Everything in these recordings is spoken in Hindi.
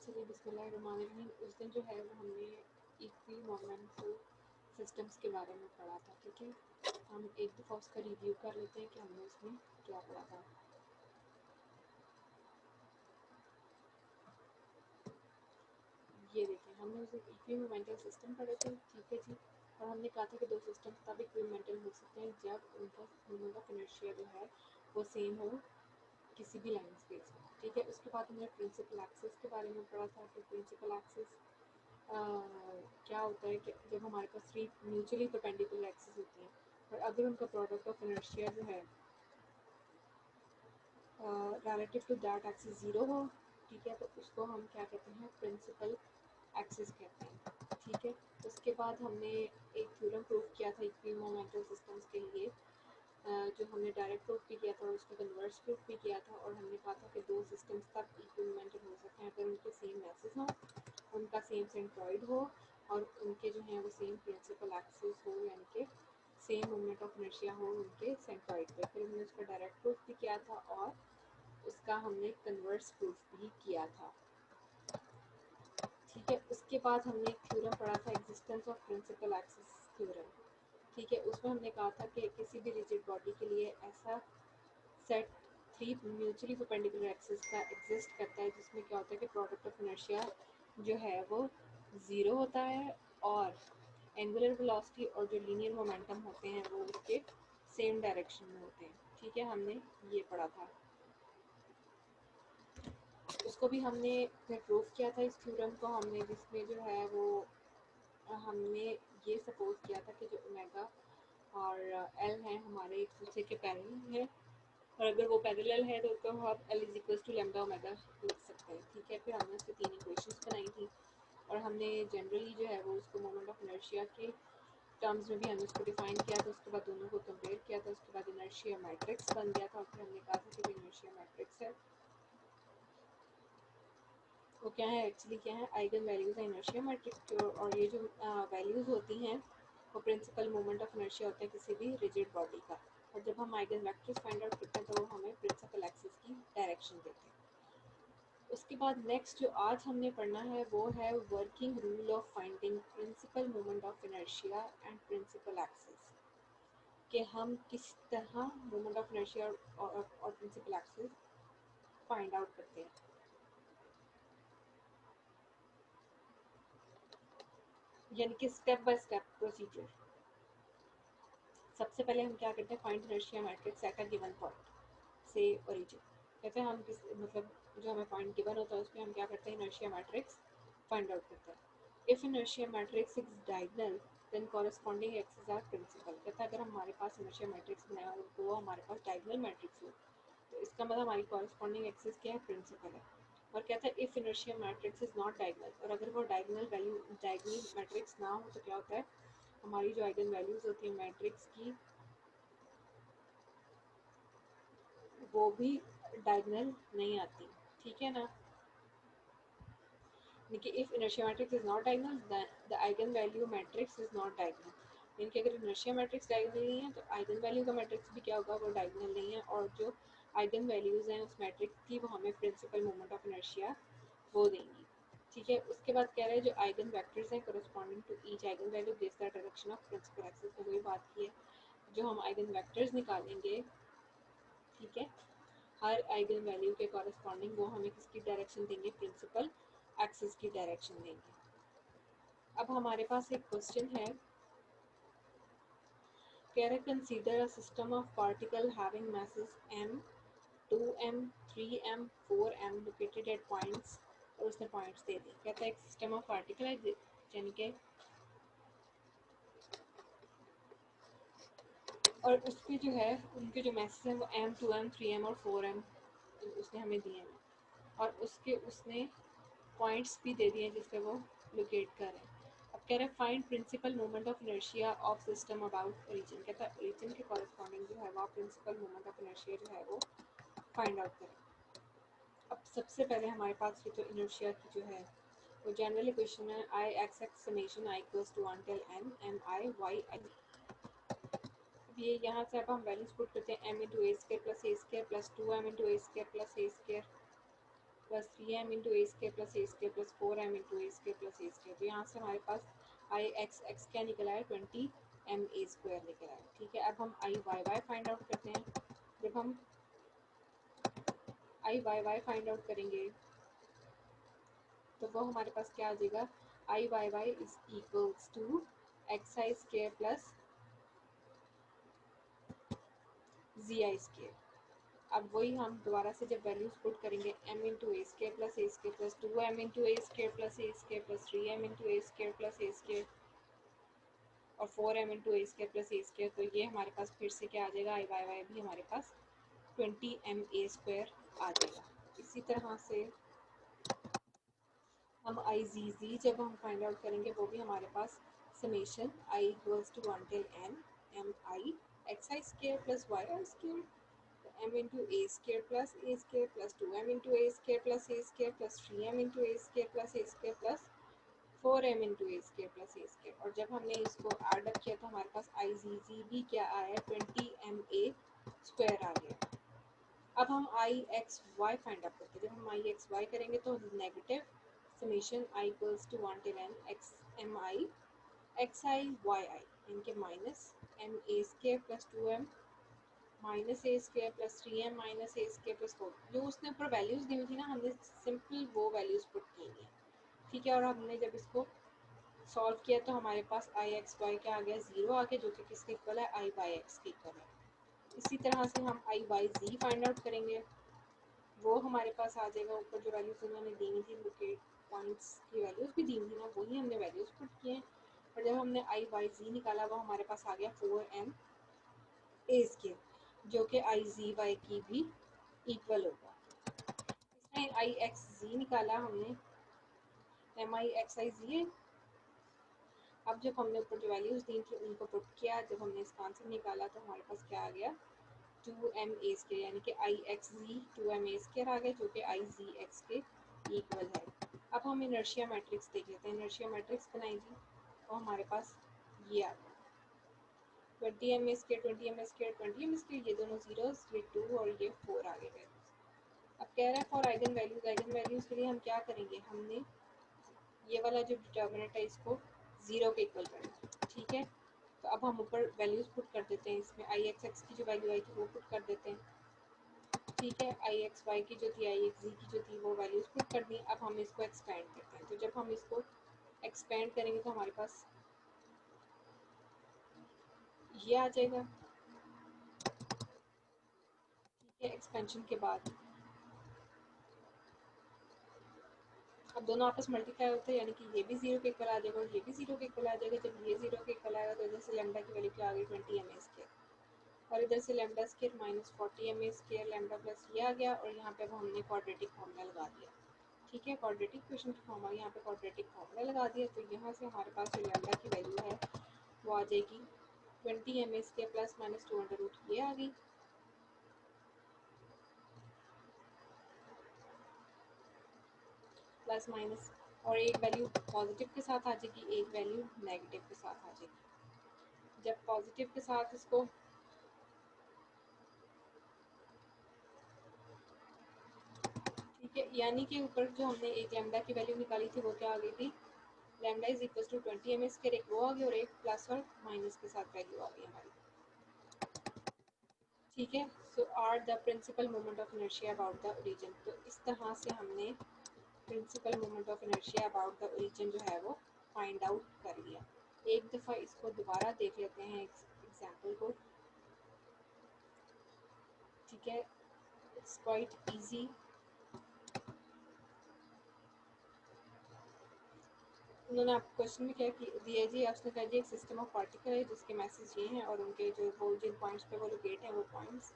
चलिए बिस्मिल्लाहिर्रहमानिर्रहीम। उस दिन जो है वो हमने इक्वी मोमेंटल सिस्टम्स के बारे में पढ़ा था। ठीक है, हम एक दफ़ा उसका रिव्यू कर लेते हैं कि हमने उसमें क्या पढ़ा था। ये देखें, हमने उस दिन इक्वी मोमेंटल सिस्टम पढ़े थे। ठीक है जी, और हमने कहा था कि दो सिस्टम तब इक्वी मोमेंटल हो सकते हैं जब उनका मोमेंट ऑफ इनर्शिया जो है वो सेम हो किसी भी लाइन स्पेस में। ठीक है, उसके बाद हमने प्रिंसिपल एक्सिस के बारे में पढ़ा था कि प्रिंसिपल एक्सिस क्या होता है कि जब हमारे पास थ्री म्यूचुअली परपेंडिकुलर एक्सिस होते हैं और अगर उनका प्रोडक्ट ऑफ इनर्शिया जो है relative to that axis zero हो, ठीक है, तो उसको हम क्या कहते हैं, प्रिंसिपल एक्सिस कहते हैं। ठीक है, उसके बाद हमने एक थ्योरम प्रूफ किया था इक्वी मोमेंटल सिस्टम्स के लिए, जो हमने डायरेक्ट प्रूफ भी किया था और उसको कन्वर्स प्रूफ भी किया था। और हमने कहा था कि दो सिस्टम्स तब इक्वी मोमेंटल हो सकते हैं अगर उनके सेम मैसेज हों, उनका सेम सेंट्रॉइड हो और उनके जो हैं वो सेम प्रिंसिपल एक्सिस हो, यानी कि सेम मोमेंट ऑफ इनर्शिया हो उनके सेंट्रॉइड पे। फिर हमने उसका डायरेक्ट प्रूफ भी किया था और उसका हमने कन्वर्स प्रूफ भी किया था। ठीक है, उसके बाद हमने एक थ्योरम पढ़ा था, existence of principal axis theorem. ठीक है, उसमें हमने कहा था कि किसी भी रिजिड बॉडी के लिए ऐसा set three mutually perpendicular axis का एग्जिस्ट करता है जिसमें क्या होता है कि प्रोडक्ट ऑफ इनर्शिया जो है वो ज़ीरो होता है और एंगुलर वेलोसिटी और जो लीनियर मोमेंटम होते हैं वो उसके सेम डायरेक्शन में होते हैं। ठीक है, हमने ये पढ़ा था, उसको भी हमने फिर प्रूफ किया था इस थ्योरम को हमने, जिसमें जो है वो हमने ये सपोज किया था कि जो ओमेगा और एल हैं हमारे एक दूसरे के पैरेलल है और अगर वो पैरेलल है तो उसको हम L is equal to lambda omega लिख सकते हैं। ठीक है, फिर हमने उससे तीन इक्वेशंस बनाई थी और हमने जनरली जो है वो उसको मोमेंट ऑफ इनर्शिया के टर्म्स में भी हमने उसको डिफाइन किया था। उसके बाद दोनों को कंपेयर किया था, उसके बाद इनर्शिया मैट्रिक्स बन गया था और फिर हमने कहा था कि जो इनर्शिया मैट्रिक्स है वो क्या है, एक्चुअली क्या है, आइगन वैल्यूज है इनर्शिया मैट्रिक्स की। और ये जो वैल्यूज होती हैं वो प्रिंसिपल मोमेंट ऑफ इनर्शिया होता है किसी भी रिजिड बॉडी का। और जब हम आइगन वेक्टर्स फाइंड आउट करते हैं तो वो हमें प्रिंसिपल एक्सिस की डायरेक्शन देते हैं। उसके बाद नेक्स्ट जो आज हमने पढ़ना है वो है working rule of finding principal moment of inertia and principal axis, कि हम किस तरह मोमेंट ऑफ इनर्शिया और प्रिंसिपल एक्सिस फाइंड आउट करते हैं। यानी कि स्टेप बाय स्टेप प्रोसीजर। सबसे पहले हम क्या करते हैं, find inertia matrix at a given point से ओरिजिन। कहते हैं हम किस मतलब जो हमें पॉइंट गिवन होता है उसमें हम क्या करते हैं, इनर्शिया मैट्रिक्स फाइंड आउट करते हैं। If inertia matrix is diagonal then corresponding axis are principal. कहता है अगर हमारे पास इनर्शिया मैट्रिक्स बनाया हो तो हमारे पास डायगोनल मैट्रिक्स हो तो इसका मतलब हमारी कॉरेस्पॉन्डिंग एक्सिस क्या है, प्रिंसिपल है। और कहता है if inertia matrix is not diagonal, और अगर वो डायगोनल मैट्रिक्स ना हो तो क्या होता है, हमारी जो आइगन वैल्यूज होती है मैट्रिक्स की वो भी डायगोनल नहीं आती। ठीक है ना, कि if inertia matrix is not diagonal the eigen value matrix is not diagonal. यानी कि अगर इनर्शिया मैट्रिक्स डायगोनल नहीं है तो आइगन वैल्यू का मैट्रिक्स भी क्या होगा, वो डायगोनल नहीं है। और जो आइगन वैल्यूज हैं उस मैट्रिक्स की वो हमें प्रिंसिपल मोमेंट ऑफ इनर्शिया वो देंगी। ठीक है, उसके बाद कह रहे हैं जो आइगन वेक्टर्स हैं corresponding to each eigen value gives the direction of principal axis. तो वही बात की है, जो हम आइगन वेक्टर्स निकालेंगे, ठीक है, हर आइगन वैल्यू के कॉरस्पॉन्डिंग वो हमें किसकी डायरेक्शन देंगे, प्रिंसिपल एक्सिस की डायरेक्शन देंगे। अब हमारे पास एक क्वेश्चन है, कह रहे consider a system of particle having masses m 2m 3m 4m located at points, और उसने पॉइंट्स दे दी। कहता है एक सिस्टम ऑफ पार्टिकल है यानी कि, और उसके जो है उनके जो मैसेज हैं वो m 2m 3m और 4m उसने हमें दिए हैं और उसके उसने पॉइंट्स भी दे दिए हैं जिससे वो लोकेट करें। अब कह रहे हैं find principal moment of inertia of system about origin. कहता है ओरिजिन के कॉरस्पॉन्डिंग जो है वो प्रिंसिपल मोमेंट ऑफ इनर्शिया जो है वो फाइंड आउट करें। अब सबसे पहले हमारे पास ये जो इनर्शिया की जो है वो जनरल इक्वेशन है, I x x summation I equals to 1 till n m I y i। अब ये यहाँ से अब हम वैल्यूज पुट करते हैं m into A square plus two m into A square plus a square plus 3m into A square plus a square plus 4m into A square plus a square. तो यहाँ से हमारे पास आई एक्स एक्स क्या निकला है, 20m² निकला है। ठीक है, अब हम I Y Y find out करते हैं। जब हम I Y Y find out करेंगे तो वो हमारे पास क्या आ जाएगा, I Y y is equals to x I square plus g I square. अब वही हम दोबारा से जब वैल्यूज पुट करेंगे, m into A square plus 2m into A square plus 3m into A square plus a square और 4m into A square plus a square, तो ये हमारे पास फिर से क्या आ जाएगा, आई वाई वाई भी हमारे पास 20m² आ जाएगा। इसी तरह से हम आई जी जी जब हम फाइंड आउट करेंगे वो भी हमारे पास summation I equals to 1 till n m I x I square plus y I square m into a square plus 2m into a square plus 3m into a square plus 4m into a square। और जब हमने इसको ऐड अप किया तो हमारे पास आई जी जी भी क्या आया, 20ma² आ गया। अब हम I x y find out करते हैं। जब हम आई एक्स वाई करेंगे तो negative summation I equals to 1 till n x m I x I y I इनके minus m a square plus 2m minus a square plus 3m minus a square plus 4, जो उसने ऊपर वैल्यूज दी हुई थी ना, हमने सिंपल वो वैल्यूज पुट की हैं। ठीक है, और हमने जब इसको सॉल्व किया तो हमारे पास आई एक्स वाई क्या आ गया, 0 आ गया, जो कि किसके इक्वल है, आई वाई एक्स के इक्वल है। इसी तरह से हम I y ji find out करेंगे, वो हमारे पास आ जाएगा। ऊपर जो वैल्यूज उन्होंने दी हुई थी, लोकेट पॉइंट्स की वैल्यूज भी दी हुई थी ना, वही हमने वैल्यूज पुट किए हैं। और जब हमने आई वाई जी निकाला वो हमारे पास आ गया 4m ए स्केयर, जो कि आई जी वाई की भी इक्वल होगा। इसमें आई एक्स जी निकाला हमने, एम आई एक्स आई जी है। अब जब हमने ऊपर जो वैल्यूज दी थी उनको पुट किया, जब हमने इसका आंसर निकाला तो हमारे पास क्या आ गया, 2m a स्केयर, यानी कि I x g 2m a square आ गया, जो कि आई जी एक्स के इक्वल है। अब हम इनर्शिया मैट्रिक्स देख लेते हैं। इनर्शिया मैट्रिक्स बनाएंगे तो हमारे पास ये आ गया 20m² 20m² 20m², ये दोनों जीरोस, ये 2 और ये 4 आगे गए। अब कह रहा है for eigen values, eigen values के लिए हम क्या करेंगे, हमने ये वाला जो डिटर्मिनेंट है इसको 0 के इक्वल करना है। ठीक है, तो अब हम ऊपर वैल्यूज पुट कर देते हैं। इसमें आई एक्स एक्स की जो वैल्यू आई थी वो पुट कर देते हैं। ठीक है, आई एक्स वाई की जो थी, आई एक्स जी की जो थी, वो वैल्यूज पुट कर दी। अब हम इसको एक्सपेंड करते हैं। तो जब हम इसको एक्सपेंड करेंगे तो हमारे पास ये आ जाएगा। ठीक है, एक्सपेंशन के बाद अब दोनों आपस मल्टीप्लाई होते हैं, यानी कि ये भी 0 के इक्वल आ जाएगा और ये भी 0 के इक्वल आ जाएगा। जब ये 0 के इक्वल आएगा तो इधर से लैम्डा की वैल्यू क्या आ गई, 20m² और इधर से lambda square minus 40m² lambda plus ये आ गया। और यहाँ पे अब हमने क्वाड्रेटिक फार्मूला लगा दिया। ठीक है, क्वाड्रेटिक इक्वेशन की फॉर्म यहाँ पे क्वाड्रेटिक फार्मूला लगा दिया। तो यहाँ से हमारे पास जो लैम्डा की वैल्यू है वो आ जाएगी 20m² प्लस माइनस 2√, ये आ गई। प्लस माइनस और एक वैल्यू पॉजिटिव के साथ आ जाएगी, एक वैल्यू नेगेटिव के साथ आ जाएगी। जब पॉजिटिव के साथ इसको, ठीक है, यानी कि ऊपर जो हमने एक लैम्डा की वैल्यू निकाली थी वो क्या आ गई थी, lambda is equal to 20m², एक वो आ गई और एक प्लस और माइनस के साथ वैल्यू आ गई हमारी। ठीक है, so are the principal moment of inertia about the origin. तो इस तरह से हमने principal moment of inertia about the origin जो है वो फाइंड आउट कर लिया। एक दफ़ा इसको दोबारा देख लेते हैं एग्जाम्पल को। ठीक है, इट्स क्वाइट इजी। उन्होंने आपको क्वेश्चन भी क्या दिया जी, आपने कहा जी एक सिस्टम ऑफ पार्टिकल है जिसके मैसेज ये हैं और उनके जो वो जिन पॉइंट्स पे वो लोकेट हैं वो पॉइंट्स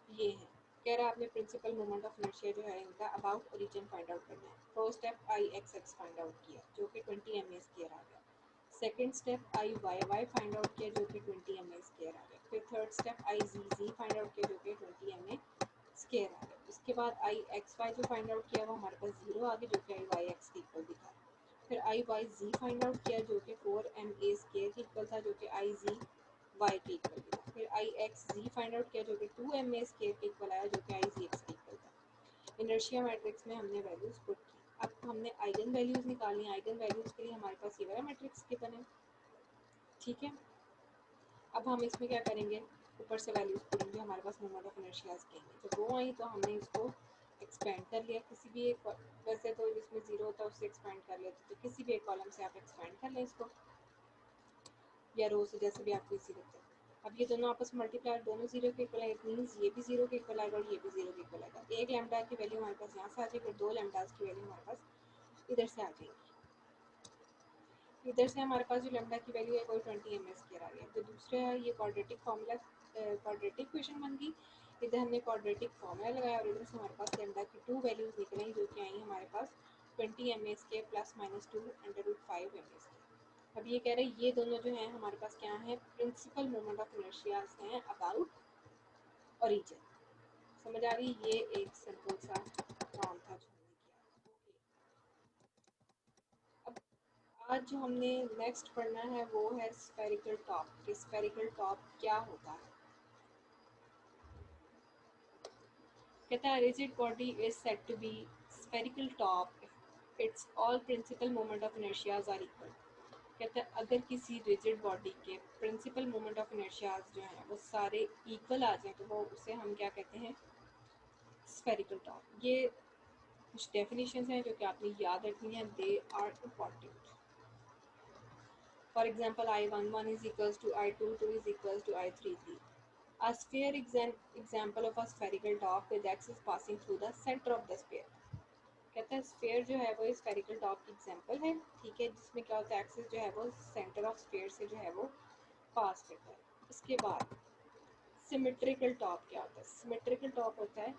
ये हैं। कह रहा है आपने प्रिंसिपल मोमेंट ऑफ इनर्शिया जो है इनका अबाउट ओरिजिन फाइंड आउट करना है। First step I x X find out किया जो कि 20m² आ गया। Second step I Y Y find out किया जो कि 20m² आ गया। फिर third step I G G find out किया जो कि 20m² आ गया। उसके बाद आई एक्स वाई जो फाइंड आउट किया वो हमारे पास 0 आ गया, जो कि आई वाई एक्स के इक्वल दिखा। फिर I y ji find out किया जो कि 4ma² के इक्वल था, जो कि आई जी वाई के इक्वल था। फिर आई एक्स जी फाइंड आउट किया जो कि 2ma² के इक्वल आया, जो कि आई जी एक्स के इक्वल था। इनर्शिया मैट्रिक्स में हमने वैल्यूज पुट की। अब हमने आइगन वैल्यूज निकाली। आइगन वैल्यूज के लिए हमारे पास ये वाला मैट्रिक्स गिवन है, ठीक है। अब हम इसमें क्या करेंगे, ऊपर से वैल्यूज पढ़ेंगे, हमारे पास मोमेंट ऑफ इनर्शिया के लिए जब वो आई तो हमने इसको एक्सपेंड कर लिया किसी भी एक, वैसे तो जिसमें जीरो होता है उससे एक्सपेंड कर लेते, तो किसी भी एक कॉलम से आप एक्सपेंड कर लें इसको, या रो से, जैसे भी आपको इजी लगता है। अब ये दोनों आपस में मल्टीप्लाई, दोनों जीरो के इक्वल है, इट मीन्स ये भी जीरो के इक्वल आएगा और ये भी जीरो के इक्वल आएगा। एक लैम्डा की वैल्यू हमारे पास यहाँ से आ जाएगी और दो लैम्डास की वैल्यू हमारे पास इधर से आ जाएगी। इधर से हमारे पास जो लैम्डा की वैल्यू है वो 20 एम स्क्वायर आ गया। जो दूसरा है ये क्वाड्रेटिक फार्मूला, क्वाड्रेटिक इक्वेशन बन गई। इधर हमने क्वाड्रेटिक फार्मूला लगाया और इधर से हमारे पास लैम्डा की टू वैल्यूज निकल आई जो कि आई हमारे पास 20 M square plus minus 2 under root 5 M square. अब ये कह रहे हैं ये दोनों जो हैं हमारे पास क्या है, प्रिंसिपल मोमेंट ऑफ इनर्शियाज हैं अबाउट ओरिजिन। समझ आ रही, ये एक सिंपल सा काम था जो हमने किया। अब आज जो हमने नेक्स्ट पढ़ना है वो है स्फेरिकल टॉप। स्फेरिकल टॉप क्या होता है, कहता है rigid body is said to be spherical top its all principal moment of inertias are equal. कहता है अगर किसी रिजिड बॉडी के प्रिंसिपल मोमेंट ऑफ इनर्शियाज जो हैं वो सारे इक्वल आ जाए तो वो उसे हम क्या कहते हैं, स्फेरिकल टॉप। ये कुछ डेफिनेशंस हैं जो कि आपने याद रखनी है, they are important. For example, I11 is equals to I22 is equals to I33. A sphere is an example of a spherical top with axis passing through the center of the sphere. कहता है स्फेयर जो है वो स्फेरिकल टॉप की एग्जांपल है, ठीक है, जिसमें क्या होता है एक्सिस जो है वो सेंटर ऑफ स्फेयर से जो है वो पास करता है। इसके बाद सिमेट्रिकल टॉप क्या होता है, सिमेट्रिकल टॉप होता है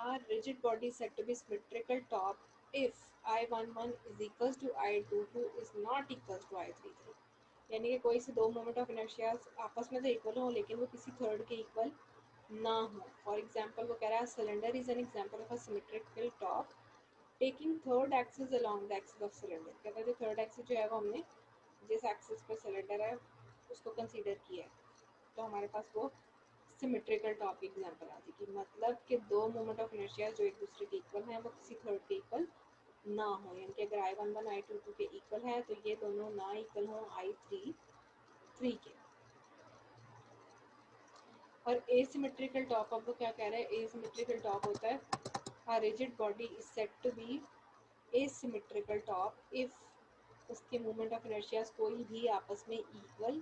a rigid body is said to be symmetrical top if I11 is equals to I22 is not equals to I33। यानी कि कोई से दो मोमेंट ऑफ इनर्शिया आपस में तो इक्वल हो लेकिन वो किसी थर्ड के इक्वल ना हो। फॉर एग्जांपल वो कह रहा है cylinder is an example of a symmetrical top taking third axis along the axis of cylinder. कहता है जो थर्ड एक्सिस जो है वो हमने जिस एक्सिस पे सिलेंडर है उसको कंसीडर किया है, तो हमारे पास वो सिमेट्रिकल टॉप की एग्जांपल आ जाएगी। मतलब कि दो मोमेंट ऑफ इनर्शिया जो एक दूसरे के इक्वल हैं वो किसी थर्ड के इक्वल ना हो, यानी कि अगर I11 I22 के इक्वल है तो ये दोनों ना इक्वल हो I33 के। और एसिमेट्रिकल टॉप, अब वो क्या कह रहे हैं, एसिमेट्रिकल टॉप होता है a rigid body is said to be asymmetrical top if उसके मोमेंट ऑफ इनर्शिया कोई भी आपस में इक्वल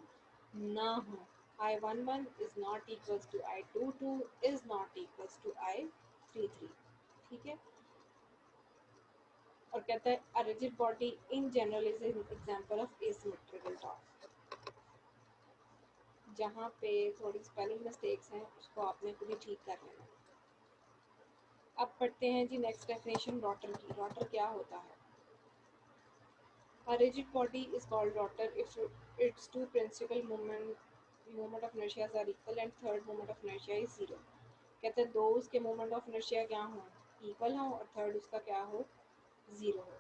ना हो। I11 is not equals to I22 is not equals to I33, ठीक है। और कहता है a rigid body in general is an example of asymmetrical top। जहाँ पे थोड़ी स्पेलिंग मिस्टेक्स हैं उसको आपने खुद ही ठीक कर लेना। अब पढ़ते हैं जी नेक्स्ट डेफिनेशन रोटर की। रोटर क्या होता है, a rigid body is called rotor if its two principal moment of inertia are equal and third moment of inertia is zero। कहते हैं दो उसके मोमेंट ऑफ इनर्शिया क्या हो, इक्वल हो, और थर्ड उसका क्या हो, जीरो हो।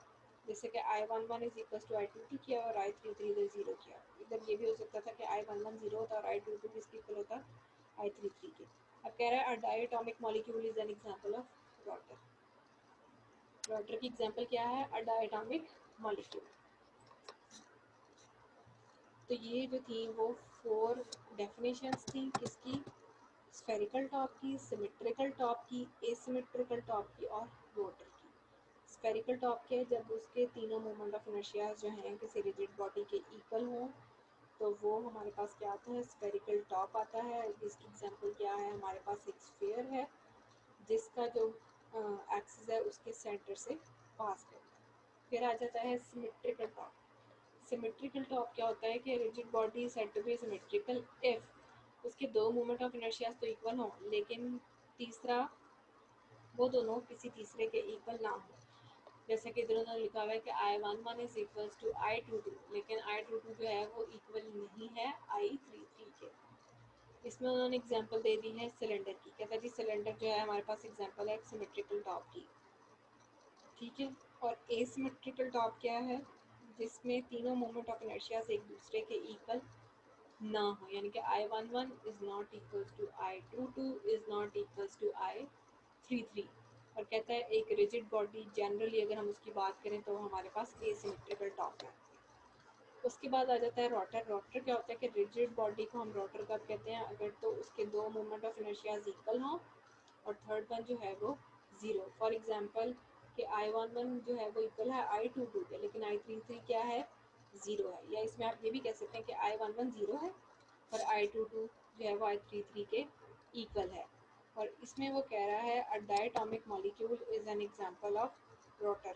जैसे कि I11 is equal to I22 किया और I33 इधर जीरो किया। इधर ये भी हो सकता था कि I11 जीरो होता और I22 किसके इक्वल होता, I33 के। अब कह रहा है a diatomic molecule is an example of water. Water की एग्जांपल क्या है, अ डायटोमिक मॉलिक्यूल। तो ये जो थी वो 4 डेफिनेशंस थी किसकी, स्फेरिकल टॉप की, सिमेट्रिकल टॉप की, एसिमेट्रिकल टॉप की और रोटर की। स्फेरिकल टॉप के जब उसके तीनों मोमेंट ऑफ इनर्शिया जो हैं किसी रिजिड बॉडी के इक्वल हों तो वो हमारे पास क्या आता है, स्फेरिकल टॉप आता है। इसकी एग्जांपल क्या है, हमारे पास एक स्फीयर है जिसका जो एक्सिस है उसके सेंटर से पास करता है। फिर आ जाता है सिमेट्रिकल टॉप। सिमेट्रिकल टॉप क्या होता है कि rigid body said to be symmetrical if उसके दो मोमेंट ऑफ इनर्शिया तो इक्वल हो लेकिन तीसरा वो दोनों किसी तीसरे के इक्वल ना हो। जैसे कि इधर उन्होंने लिखा हुआ है कि I11 is equals to I22 लेकिन I22 जो है वो इक्वल नहीं है I33 के। इसमें उन्होंने एग्जांपल दे दी है सिलेंडर की। कहता है जी सिलेंडर जो है हमारे पास एग्जांपल है एक सिमेट्रिकल टॉप की, ठीक है। और एसिमेट्रिकल टॉप क्या है, जिसमें तीनों मोमेंट ऑफ इनर्शिया एक दूसरे के इक्वल ना हो, यानी कि I11 is not equals to I22 is not equals to I33। और कहता है एक रिजिड बॉडी जनरली अगर हम उसकी बात करें तो हमारे पास एसिमेट्रिकल टॉप है। उसके बाद आ जाता है रोटर। रोटर क्या होता है कि रिजिड बॉडी को हम रोटर कब कहते हैं, अगर तो उसके दो मोमेंट ऑफ इनर्शिया इक्वल हों और थर्ड वन जो है वो ज़ीरो। फॉर एग्जांपल कि I11 जो है वो इक्वल है I22 के, लेकिन I33 क्या है, ज़ीरो है। या इसमें आप ये भी कह सकते हैं कि I11 ज़ीरो है और I22 जो है वो I33 के इक्वल है। और इसमें वो कह रहा है a diatomic molecule is an example of rotor.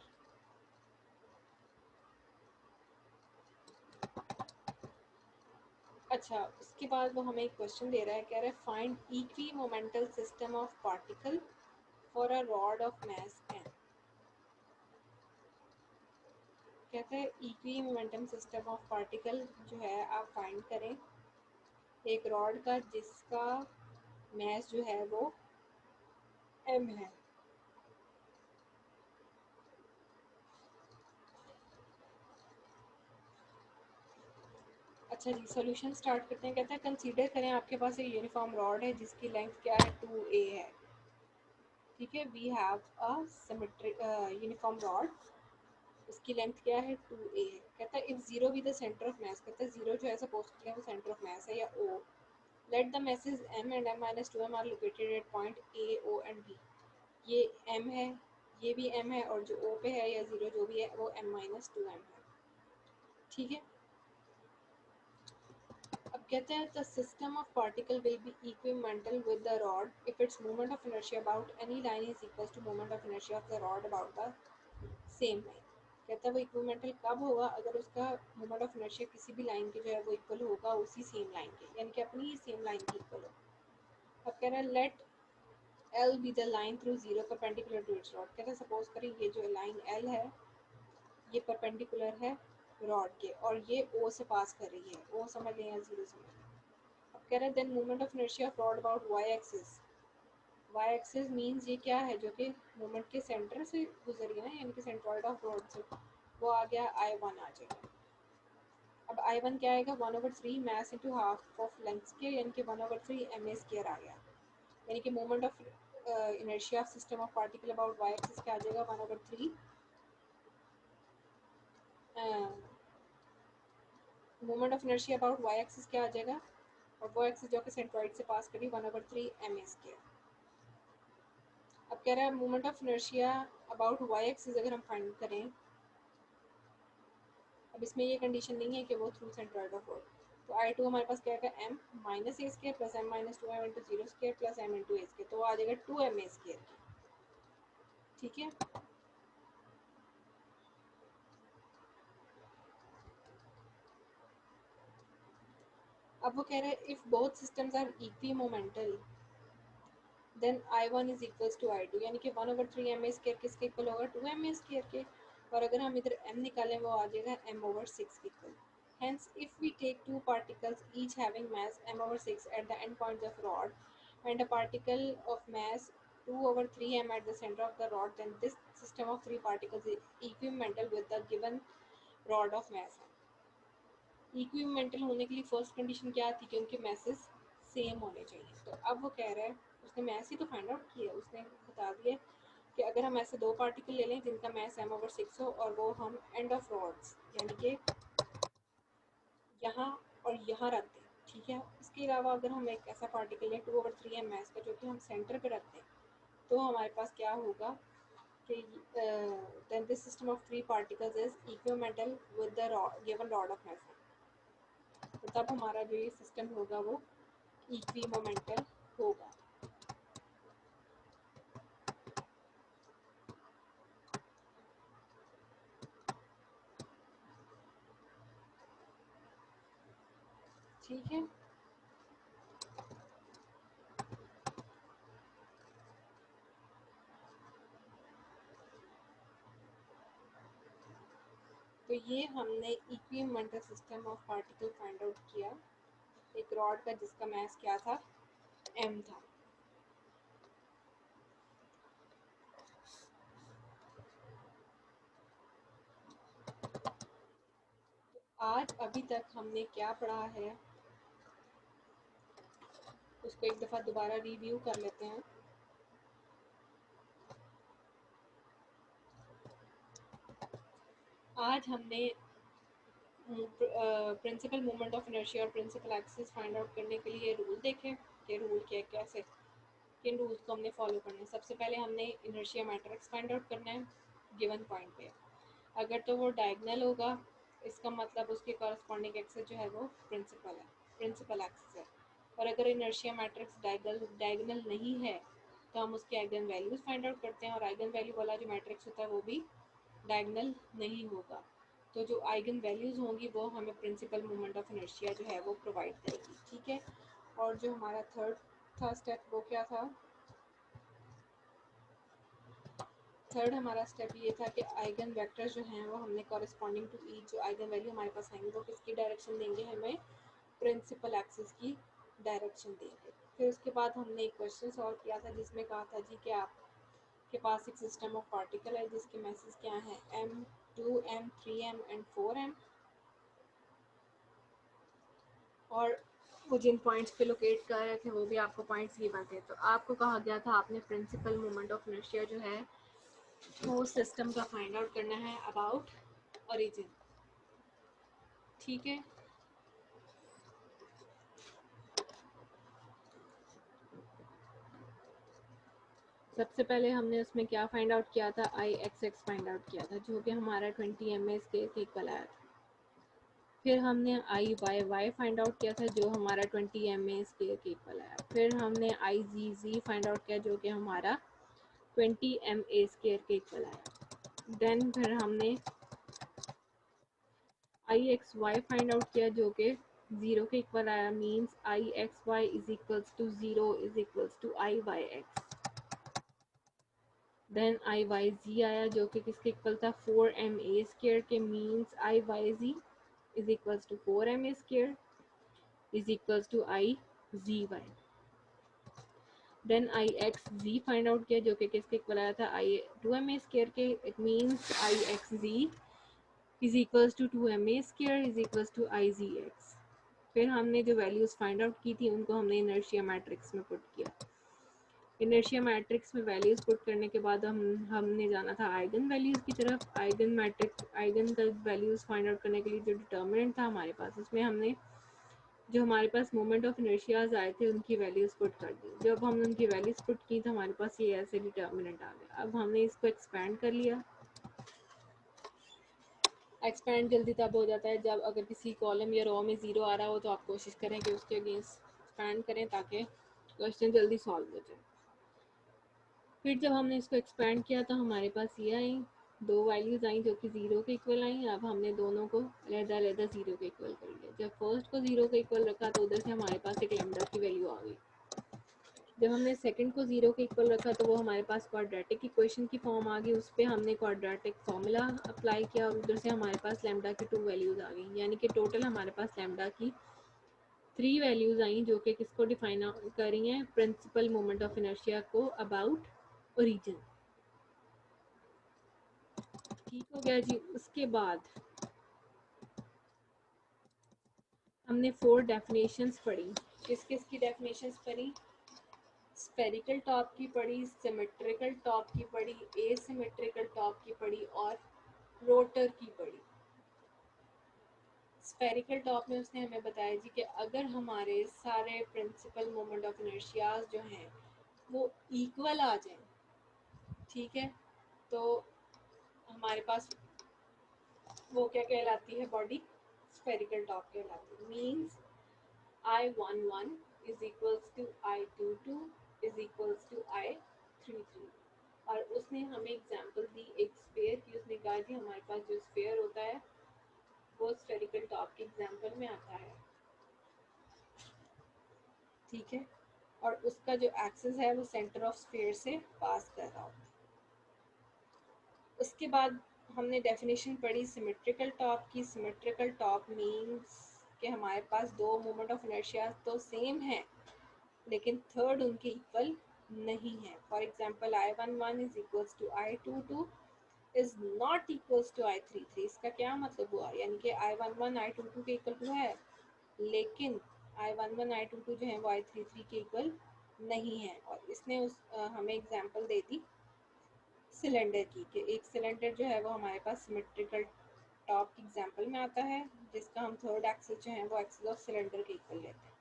अच्छा, उसके बाद वो हमें एक क्वेश्चन दे रहा है, कह रहा है find equi momental system of particle for a rod of mass n। कहते हैं equi momentum system of particle जो है आप फाइंड करें एक रॉड का जिसका मास जो है वो m है। अच्छा जी, सॉल्यूशन स्टार्ट करते हैं। कहते हैं कंसीडर करें आपके पास एक यूनिफॉर्म रॉड है जिसकी लेंथ क्या है, 2a है। ठीक है, we have a symmetric uniform rod, उसकी लेंथ क्या है, 2a है। कहता है if zero be the centre of mass, कहता है जीरो जो है सपोज करें वो सेंटर ऑफ मास है या o, let the masses m and m minus 2m are located at point a o and b। ये m है, ये भी m है, और जो o पे है या जीरो जो भी है वो m minus 2m है। ठीक है, अब कहते हैं the system of particle will be equimental with the rod if its moment of inertia about any line is equals to moment of inertia of the rod about the same line। कहता है वो इक्विमेंटल कब होगा, अगर उसका मोमेंट ऑफ इनर्शिया किसी भी लाइन के जो है वो इक्वल होगा उसी सेम लाइन के, यानी कि अपनी ही सेम लाइन की इक्वल हो। अब कह रहा है late L be the line through zero perpendicular to its rod। कहता है सपोज करें ये जो लाइन L है ये परपेंडिकुलर है रॉड के और ये O से पास कर रही है, O समझ लें या जीरो समझ लें। अब कह रहे हैं then moment of inertia of rod about y axis. y axis means ये क्या है, जो कि मोमेंट के सेंटर से गुजरी है ना, यानी कि सेंट्रॉइड ऑफ रॉड से, वो आ गया I1 आ जाएगा। अब I1 क्या आएगा, 1/3 mass into half of length square, यानी कि 1/3 ma स्केयर आ गया। यानी कि moment of inertia of system of particle about y axis क्या आ जाएगा, 1/3 moment of inertia about y axis क्या आ जाएगा, और वो एक्सिस जो कि सेंट्रॉइड से पास करी 1/3 ma स्केयर। अब कह रहा है moment of inertia about y axis अगर हम फाइंड करें, अब इसमें ये कंडीशन नहीं है कि वो थ्रू सेंट्रॉइड ऑफ रोड, तो I2 हमारे पास क्या आएगा, m माइनस ए square plus m minus 2m into zero square plus m into ए स्केयर, तो वो आ जाएगा 2ma स्केयर। ठीक है, अब वो कह रहे हैं if both systems are equi momental then I1 is equals to I2, यानी कि 1/3 ma स्केयर किसके इक्वल होगा, 2ma स्केयर के। और अगर हम इधर m निकालें वो आ जाएगा m/6 के equal. Hence, if we take two particles each having mass m/6 at the end points of rod and a particle of mass 2/3m at the center of the rod, then this system of three particles is equimental with the given rod of mass। इक्विमेंटल होने के लिए फर्स्ट कंडीशन क्या थी कि उनके मैसेज सेम होने चाहिए। तो अब वो कह रहा है, उसने मैस ही तो फाइंड आउट किया, उसने बता दिया कि अगर हम ऐसे दो पार्टिकल ले लें जिनका मैस m/6 हो और वो हम एंड ऑफ रॉड्स यानी कि यहाँ और यहाँ रख दें। ठीक है, इसके अलावा अगर हम एक ऐसा पार्टिकल लें 2/3 मैस का जो कि हम सेंटर पे रख दें, तो हमारे पास क्या होगा कि then this system of three particles is equimental with the given rod of mass। तो तब हमारा जो ये सिस्टम होगा वो इक्वी मोमेंटल होगा। ठीक है, तो ये हमने equi momental system of particle find out किया एक रॉड का जिसका मास क्या था, m था। आज अभी तक हमने क्या पढ़ा है उसको एक दफ़ा दोबारा रिव्यू कर लेते हैं। आज हमने प्रिंसिपल मोमेंट ऑफ इनर्शिया और प्रिंसिपल एक्सिस फाइंड आउट करने के लिए रूल देखे कि रूल क्या कैसे किन रूल्स को हमने फॉलो करना है। सबसे पहले हमने इनर्शिया मैट्रिक्स फाइंड आउट करना है गिवन पॉइंट पे। अगर तो वो डायगनल होगा, इसका मतलब उसके कॉरस्पॉन्डिंग एक्सिस जो है वो प्रिंसिपल एक्सिस है। और अगर इनर्शिया मैट्रिक्स डायगनल नहीं है तो हम उसके आइगन वैल्यूज फाइंड आउट करते हैं, और आइगन वैल्यू वाला जो मैट्रिक्स होता है वो भी डायगनल नहीं होगा। तो जो आइगन वैल्यूज होंगी वो हमें प्रिंसिपल मोमेंट ऑफ इनर्शिया जो है वो प्रोवाइड करेगी। ठीक है। और जो हमारा थर्ड था स्टेप वो क्या था? थर्ड हमारा स्टेप ये था कि आइगन वेक्टर्स जो हैं वो हमने कॉरेस्पॉन्डिंग टू ईच जो आइगन वैल्यू हमारे पास आएंगे वो किसकी डायरेक्शन देंगे? हमें प्रिंसिपल एक्सिस की डायरेक्शन देंगे। फिर उसके बाद हमने एक क्वेश्चन सॉल्व किया था जिसमें कहा था जी कि आपके पास एक सिस्टम ऑफ पार्टिकल है जिसके मैसेज क्या हैं? m2 m3 m and 4m, और वो जिन पॉइंट्स पे लोकेट कर रहे थे वो भी आपको पॉइंट्स गिवन थे। तो आपको कहा गया था आपने प्रिंसिपल मोमेंट ऑफ इनर्शिया जो है वो सिस्टम का फाइंड आउट करना है अबाउट ओरिजिन। ठीक है। सबसे पहले हमने उसमें क्या फाइंड आउट किया था? आई एक्स एक्स फाइंड आउट किया था जो कि हमारा 20 एम ए स्केल के इक्वल आया था। फिर हमने आई वाई वाई फाइंड आउट किया था जो हमारा 20 एम ए स्केल के इक्वल आया। फिर हमने आई जी जी फाइंड आउट किया जो कि हमारा 20 एम ए स्केयर के इक्वल आया। देन फिर हमने I x y find out किया जो कि 0 के इक्वल आया। Means I x y is equals to 0 is equals to I Y x. Then I y g आया जो कि किसके इक्वल था? 4ma स्क्वायर के। Means I y g is equals to 4ma square is equals to I g y. Then I x ji find out किया जो कि किसके इक्वल आया था? आई 2ma स्क्वायर के। It means I x G is equals to 2ma square is equals to I G X. फिर हमने जो वैल्यूज फाइंड आउट की थी उनको हमने इनर्शिया मैट्रिक्स में पुट किया। इनर्शिया मैट्रिक्स में वैल्यूज पुट करने के बाद हमने जाना था आइगन वैल्यूज की तरफ। आइगन का वैल्यूज फाइंड आउट करने के लिए जो डिटर्मिनेंट था हमारे पास, उसमें हमने जो हमारे पास मोमेंट ऑफ इनर्शियाज आए थे उनकी वैल्यूज पुट कर दी। जब हमने उनकी वैल्यूज पुट की तो हमारे पास ये ऐसे डिटर्मिनेंट आ गया। अब हमने इसको एक्सपैंड कर लिया। एक्सपैंड जल्दी तब हो जाता है जब अगर किसी कॉलम या रो में ज़ीरो आ रहा हो तो आप कोशिश करें कि उसके अगेंस्ट एक्सपैंड करें ताकि क्वेश्चन जल्दी सॉल्व हो जाए। फिर जब हमने इसको एक्सपैंड किया तो हमारे पास ये आई, दो वैल्यूज आई जो कि 0 के इक्वल आई। अब हमने दोनों को अलग-अलग 0 के इक्वल कर लिया। जब फर्स्ट को 0 के इक्वल रखा तो उधर से हमारे पास एक लैम्डा की वैल्यू आ गई। जब हमने सेकंड को 0 के इक्वल रखा तो वो हमारे पास क्वाड्रेटिक इक्वेशन की फॉर्म आ गई। उस पर हमने क्वाड्रेटिक फार्मूला अप्लाई किया और उधर से हमारे पास लैम्डा की 2 वैल्यूज आ गई। यानी कि टोटल हमारे पास लैम्डा की 3 वैल्यूज आई जो कि किसको डिफाइन कर रही हैं? प्रिंसिपल मोमेंट ऑफ इनर्शिया को अबाउट ओरिजिन। ठीक हो गया जी। उसके बाद हमने 4 डेफिनेशंस पढ़ी। किस किस की डेफिनेशंस पढ़ी? स्फेरिकल टॉप की पढ़ी, सिमेट्रिकल टॉप की पढ़ी, एसिमेट्रिकल टॉप की पढ़ी और रोटर की पढ़ी। स्फेरिकल टॉप में उसने हमें बताया जी कि अगर हमारे सारे प्रिंसिपल मोमेंट ऑफ इनर्शियाज जो हैं वो इक्वल आ जाएं, ठीक है, तो हमारे पास वो क्या कहलाती है? बॉडी स्फेरिकल टॉप कहलाती है। Means I11 is equals to I22 is equals to I33। और उसने हमें एग्जांपल दी एक स्फीयर की। उसने कहा जी हमारे पास जो स्फीयर होता है वो स्फेरिकल टॉप के एग्जांपल में आता है। ठीक है। और उसका जो एक्सिस है वो सेंटर ऑफ स्फीयर से पास कर रहा होता है। उसके बाद हमने डेफिनेशन पढ़ी सिमेट्रिकल टॉप की। सिमेट्रिकल टॉप मीन्स कि हमारे पास दो मोमेंट ऑफ इनर्शिया तो सेम है लेकिन थर्ड उनके इक्वल नहीं है। For example I11 is equals to I22 is not equals to I33। इसका क्या मतलब हुआ? यानी कि I11 I22 के इक्वल तो है लेकिन I11 I22 जो है वो I33 के इक्वल नहीं है। और इसने हमें एग्जाम्पल दे दी सिलेंडर की कि एक सिलेंडर जो है वो हमारे पास सिमेट्रिकल टॉप की एग्जांपल में आता है, जिसका हम थर्ड एक्सिस जो है वो एक्सिस ऑफ सिलेंडर के इक्वल लेते हैं।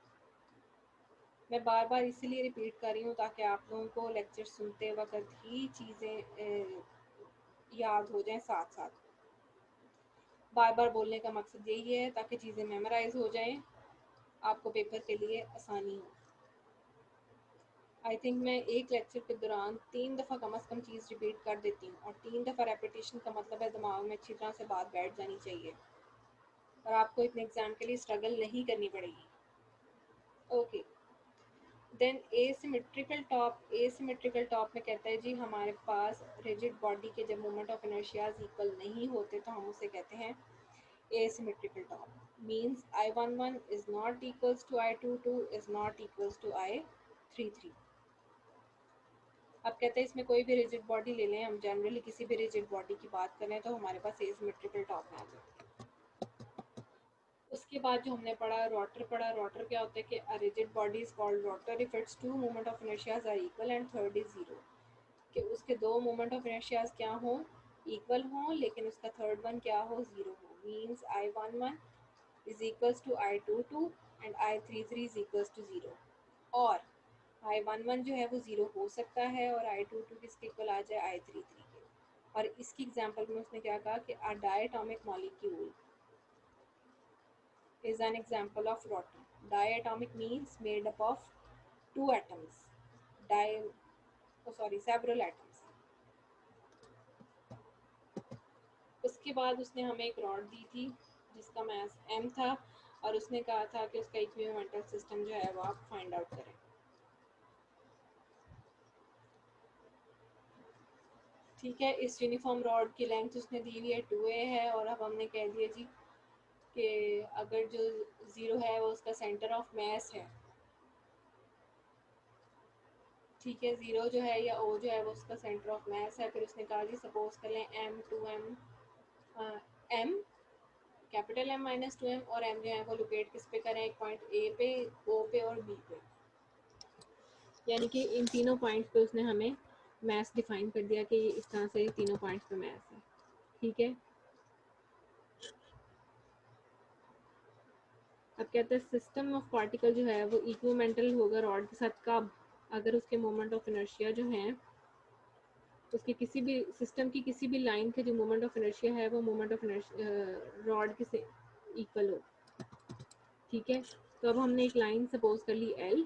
मैं बार बार इसीलिए रिपीट कर रही हूँ ताकि आप लोगों को लेक्चर सुनते वक्त ही चीज़ें याद हो जाएं साथ साथ। बार बार बोलने का मकसद यही है ताकि चीज़ें मेमोराइज हो जाएं, आपको पेपर के लिए आसानी हो। आई थिंक मैं एक लेक्चर के दौरान 3 दफ़ा कम अज़ कम चीज़ रिपीट कर देती हूँ, और 3 दफ़ा रेपिटेशन का मतलब है दिमाग में अच्छी तरह से बात बैठ जानी चाहिए और आपको इतने एग्ज़ाम के लिए स्ट्रगल नहीं करनी पड़ेगी। ओके, देन एसिमेट्रिकल टॉप में कहता है जी हमारे पास रिजिड बॉडी के जब मोमेंट ऑफ इनर्शियाज इक्वल नहीं होते तो हम उसे कहते हैं asymmetrical top. Means I11 is not equals to I22 is not equals to I33. अब कहते हैं इसमें कोई भी रिजिड बॉडी ले लें, हम जनरली किसी भी रिजिड बॉडी की बात करें तो हमारे पास एसिमेट्रिकल टॉप में आ जाता है। उसके बाद जो हमने पढ़ा रोटर क्या होता है कि a rigid body is called rotor if its two moment of inertias are equal and third is zero, कि उसके दो मोमेंट ऑफ इनर्शियाज क्या हो, इक्वल हो, लेकिन उसका थर्ड वन क्या हो, जीरो हो। Means I11 is equals to I22 and I33 is equals to 0, और I11 जो है वो 0 हो सकता है और I22 किसके इक्वल आ जाए, I33 के। और इसकी एग्जांपल में उसने क्या कहा कि a diatomic molecule is an example of rotor. Diatomic means made up of two atoms. Several atoms. उसके बाद उसने हमें एक रॉड दी थी जिसका मास m था, और उसने कहा था कि उसका इक्विवेलेंट सिस्टम जो है वो आप फाइंड आउट करें। ठीक है, इस यूनिफॉर्म रॉड की लेंथ उसने दी हुई है 2a है, और अब हमने कह दिया जी कि अगर जो ज़ीरो है वो उसका सेंटर ऑफ मास है, ठीक है, ज़ीरो जो है या ओ जो है वो उसका सेंटर ऑफ मास है। फिर उसने कहा जी सपोज कर लें m 2m m capital M minus 2m, और m जो है वो लोकेट किस पे करें, एक पॉइंट A पे, O पे और B पे, यानी कि इन तीनों पॉइंट्स पे उसने हमें मैस डिफाइन कर दिया कि इस तरह से तीनों पॉइंट्स पे मैस है। ठीक है, अब कहते हैं सिस्टम ऑफ पार्टिकल जो है वो इक्विमेंटल होगा रॉड के साथ कब, अगर उसके मोमेंट ऑफ इनर्शिया जो है, उसके किसी भी सिस्टम की किसी भी लाइन के जो मोमेंट ऑफ इनर्शिया है वो मोमेंट ऑफ रॉड के से इक्वल हो। ठीक है, तो अब हमने एक लाइन सपोज कर ली एल,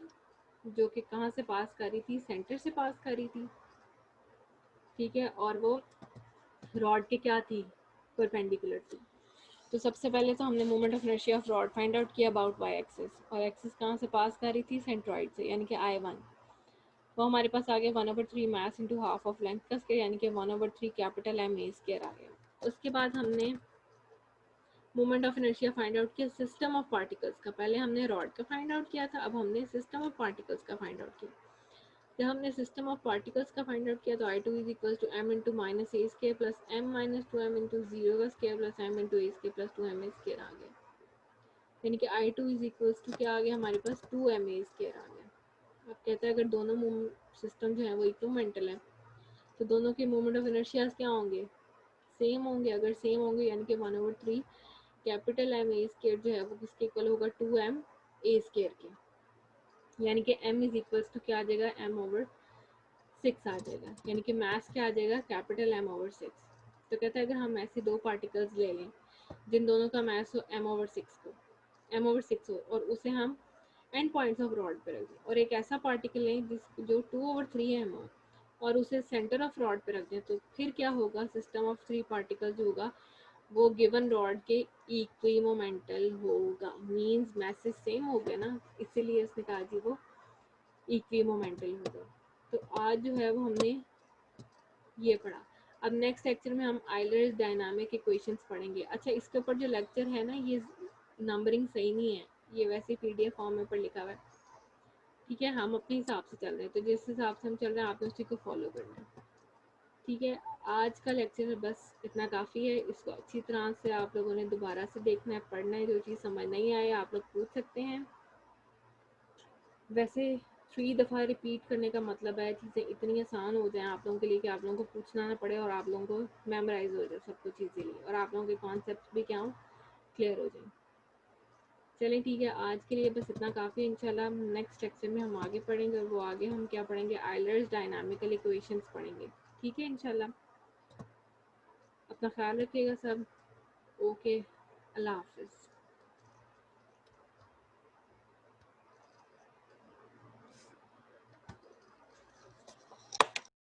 जो कि कहाँ से पास कर रही थी, सेंटर से पास कर रही थी। ठीक है, और वो रॉड के क्या थी, परपेंडिकुलर थी। तो सबसे पहले तो हमने moment of inertia of rod find out किया अबाउट वाई एक्सिस, और एक्सिस कहाँ से पास कर रही थी, सेंट्रॉइड से, यानी कि I1। वो हमारे पास आ गया 1/3 mass into half of length का स्केयर, यानी कि 1/3 कैपिटल M A स्केयर आ गया। उसके बाद हमने moment of inertia find out किया सिस्टम ऑफ पार्टिकल्स का। पहले हमने रॉड का फाइंड आउट किया था, अब हमने सिस्टम ऑफ पार्टिकल्स का फाइंड आउट किया। जब हमने सिस्टम ऑफ पार्टिकल्स का फाइंड आउट किया तो I2 is equal to m into minus A square plus m minus 2m into zero का स्केयर प्लस m इंटू ए स्केयर प्लस 2m स्केयर आ गया, यानी कि I2 इज इक्वल टू क्या आ गया हमारे पास, 2m a स्केयर आ गया। अब कहता है अगर दोनों सिस्टम जो है वो इक्विवेलेंटल है तो दोनों के मोमेंट ऑफ इनर्शियाज क्या होंगे, सेम होंगे। अगर सेम होंगे यानी कि 1/3 कैपिटल M A स्केयर जो है वो किसके इक्वल होगा, 2m a स्केयर के, यानी कि m इज इक्वल टू क्या आ जाएगा, m/6 आ जाएगा, यानी कि मास क्या आ जाएगा, कैपिटल M/6। तो कहता है अगर हम ऐसे दो पार्टिकल्स ले लें जिन दोनों का मास हो m/6 हो, और उसे हम एंड पॉइंट्स ऑफ रॉड पे रख दें, और एक ऐसा पार्टिकल लें जिस जो 2/3 m हो और उसे सेंटर ऑफ रॉड पे रख दें, तो फिर क्या होगा, सिस्टम ऑफ थ्री पार्टिकल्स होगा वो गिवन रॉड के इक्विमोमेंटल होगा। मींस मैसेज सेम हो गया ना, इसीलिए उसने कहा जी वो इक्विमोमेंटल होगा। तो आज जो है वो हमने ये पढ़ा। अब नेक्स्ट लेक्चर में हम आइलर्स डायनामिक इक्वेशंस पढ़ेंगे। अच्छा, इसके ऊपर जो लेक्चर है ना, ये नंबरिंग सही नहीं है, ये वैसे PDF फॉर्म में पर लिखा हुआ है। ठीक है, हम अपने हिसाब से चल रहे हैं, तो जिस हिसाब से हम चल रहे हैं आपने उसी को फॉलो करना है। ठीक है, आज का लेक्चर बस इतना काफ़ी है। इसको अच्छी तरह से आप लोगों ने दोबारा से देखना है, पढ़ना है। जो चीज़ समझ नहीं आए आप लोग पूछ सकते हैं। वैसे 3 दफ़ा रिपीट करने का मतलब है चीज़ें इतनी आसान हो जाएं आप लोगों के लिए कि आप लोगों को पूछना ना पड़े और आप लोगों को मेमोराइज हो जाए सब कुछ इजीली और आप लोगों के कॉन्सेप्ट भी क्या हो क्लियर हो जाए। चलें ठीक है, आज के लिए बस इतना काफ़ी है। इंशाल्लाह नेक्स्ट लेक्चर में हम आगे पढ़ेंगे और वो आगे हम क्या पढ़ेंगे, आइलर्स डायनामिकल इक्वेशंस पढ़ेंगे। ठीक है इंशाल्लाह। अपना ख्याल रखिएगा सब। ओके, अल्लाह हाफिज़।